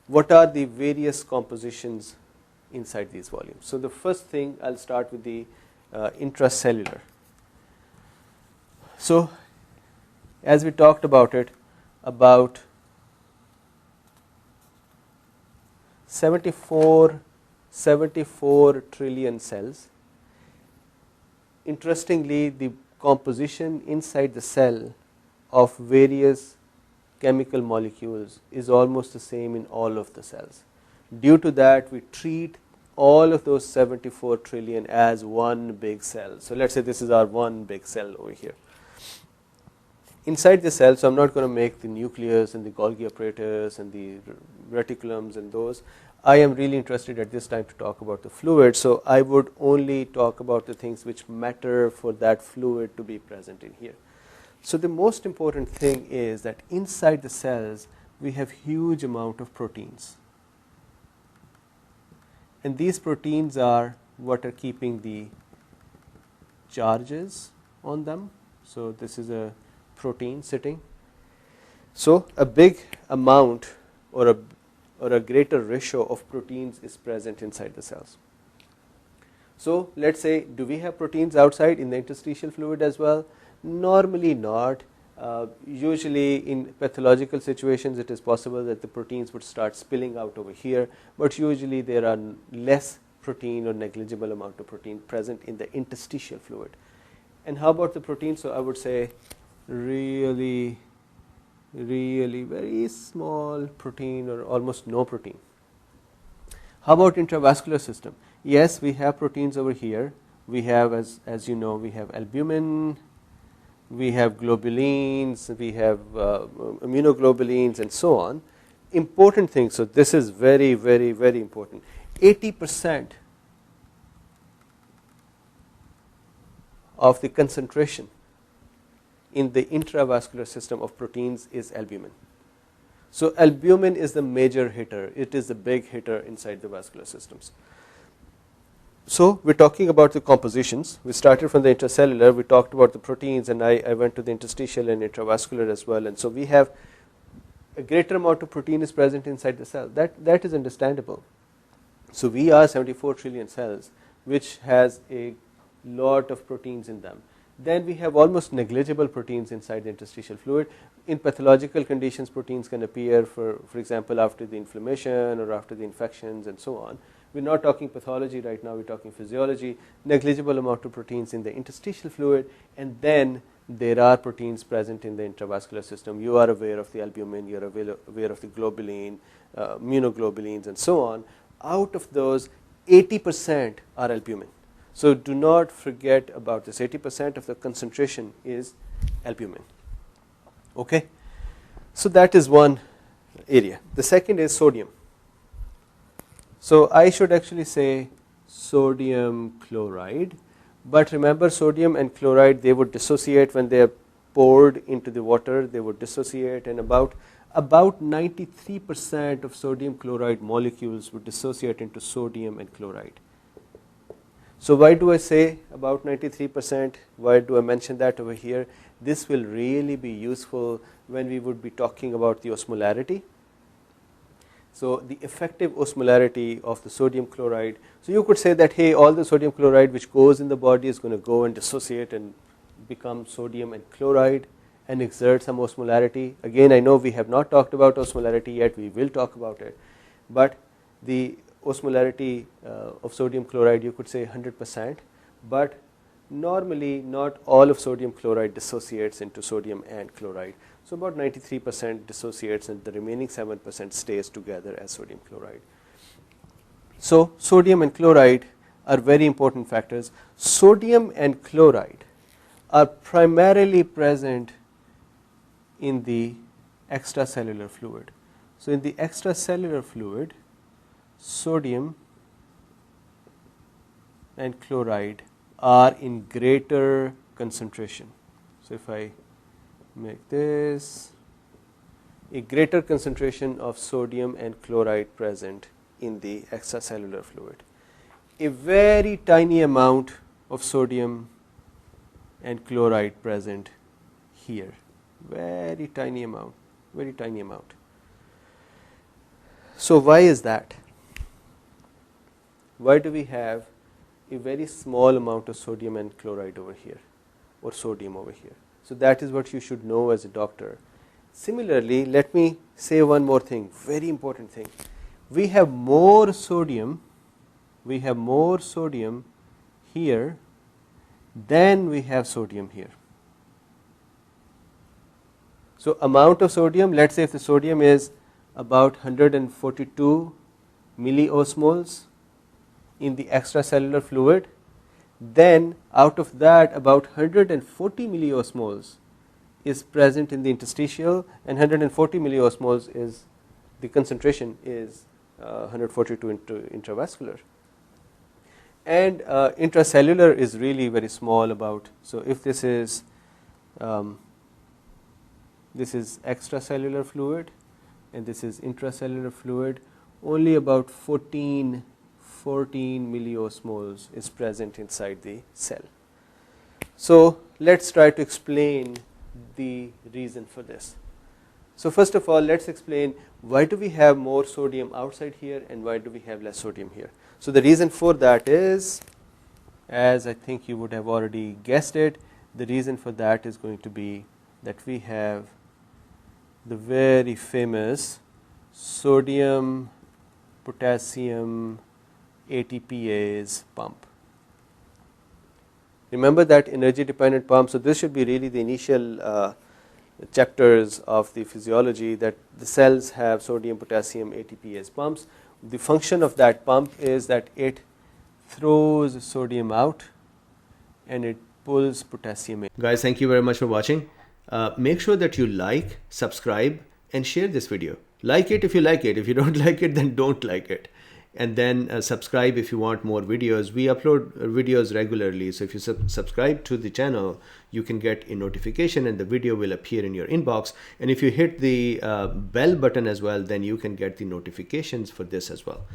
what are the various compositions inside these volumes. So the first thing, I'll start with the intracellular. So as we talked about it, about 74 trillion cells. Interestingly, the composition inside the cell of various chemical molecules is almost the same in all of the cells. Due to that, we treat all of those 74 trillion as one big cell. So let's say this is our one big cell over here. Inside the cell, so I'm not going to make the nucleus and the Golgi apparatus and the reticulums and those. I am really interested at this time to talk about the fluid, so I would only talk about the things which matter for that fluid to be present in here. So the most important thing is that inside the cells we have huge amount of proteins, and these proteins are what are keeping the charges on them. So this is a protein sitting. So a big amount or a greater ratio of proteins is present inside the cells. So let's say, do we have proteins outside in the interstitial fluid as well? Normally not. Usually in pathological situations it is possible that the proteins would start spilling out over here, but usually there are less protein or negligible amount of protein present in the interstitial fluid. And how about the protein? So I would say really very small protein or almost no protein. How about intravascular system? Yes, we have proteins over here. We have, as you know, we have albumin, we have globulins, we have immunoglobulins and so on. Important thing, so this is very important. 80% of the concentration in the intravascular system of proteins is albumin. So albumin is the major hitter. It is the big hitter inside the vascular systems. So we're talking about the compositions. We started from the intracellular, we talked about the proteins, and I went to the interstitial and intravascular as well. And so we have a greater amount of protein is present inside the cell. That is understandable. So we are 74 trillion cells, which has a lot of proteins in them. Then we have almost negligible proteins inside the interstitial fluid. In pathological conditions, proteins can appear, for example, after the inflammation or after the infections and so on. We're not talking pathology right now, we're talking physiology. Negligible amount of proteins in the interstitial fluid, and then there are proteins present in the intravascular system. You are aware of the albumin, you're aware of the globulin, immunoglobulins and so on. Out of those, 80% are albumin. So do not forget about this. 80% of the concentration is albumin. Okay, so that is one area. The second is sodium. So I should actually say sodium chloride, but remember, sodium and chloride, they would dissociate when they are poured into the water. They would dissociate, and about 93% of sodium chloride molecules would dissociate into sodium and chloride. So why do I say about 93%? Why do I mention that over here? This will really be useful when we would be talking about the osmolarity. So the effective osmolarity of the sodium chloride. So you could say that, hey, all the sodium chloride which goes in the body is going to go and dissociate and become sodium and chloride and exert some osmolarity. Again, I know we have not talked about osmolarity yet, we will talk about it, but the osmolarity of sodium chloride, you could say 100%, but normally not all of sodium chloride dissociates into sodium and chloride. So about 93% dissociates, and the remaining 7% stays together as sodium chloride. So sodium and chloride are very important factors. Sodium and chloride are primarily present in the extracellular fluid. So in the extracellular fluid, sodium and chloride are in greater concentration. So if I make this, a greater concentration of sodium and chloride present in the extracellular fluid. A very tiny amount of sodium and chloride present here. Very tiny amount, very tiny amount. So why is that? Why do we have a very small amount of sodium and chloride over here, or sodium over here? So that is what you should know as a doctor. Similarly, let me say one more thing, very important thing. We have more sodium here than we have sodium here. So amount of sodium, let's say if the sodium is about 142 milliosmoles in the extracellular fluid, then out of that about 140 milliosmoles is present in the interstitial, and 140 milliosmoles is the concentration is 142 into intravascular. And intracellular is really very small, about, so if this is extracellular fluid and this is intracellular fluid, only about 14 milliosmoles is present inside the cell. So let's try to explain the reason for this. So first of all, let's explain why do we have more sodium outside here and why do we have less sodium here. So the reason for that is, as I think you would have already guessed it, the reason for that is going to be that we have the very famous Sodium-potassium ATPase pump. Remember that energy dependent pump? So this should be really the initial chapters of the physiology, that the cells have sodium-potassium ATPase pumps. The function of that pump is that it throws sodium out and it pulls potassium in. Guys, thank you very much for watching. Make sure that you like, subscribe and share this video. Like it if you like it. If you don't like it, then don't like it. And then subscribe if you want more videos. We upload videos regularly, so if you subscribe to the channel, you can get a notification and the video will appear in your inbox. And if you hit the bell button as well, then you can get the notifications for this as well.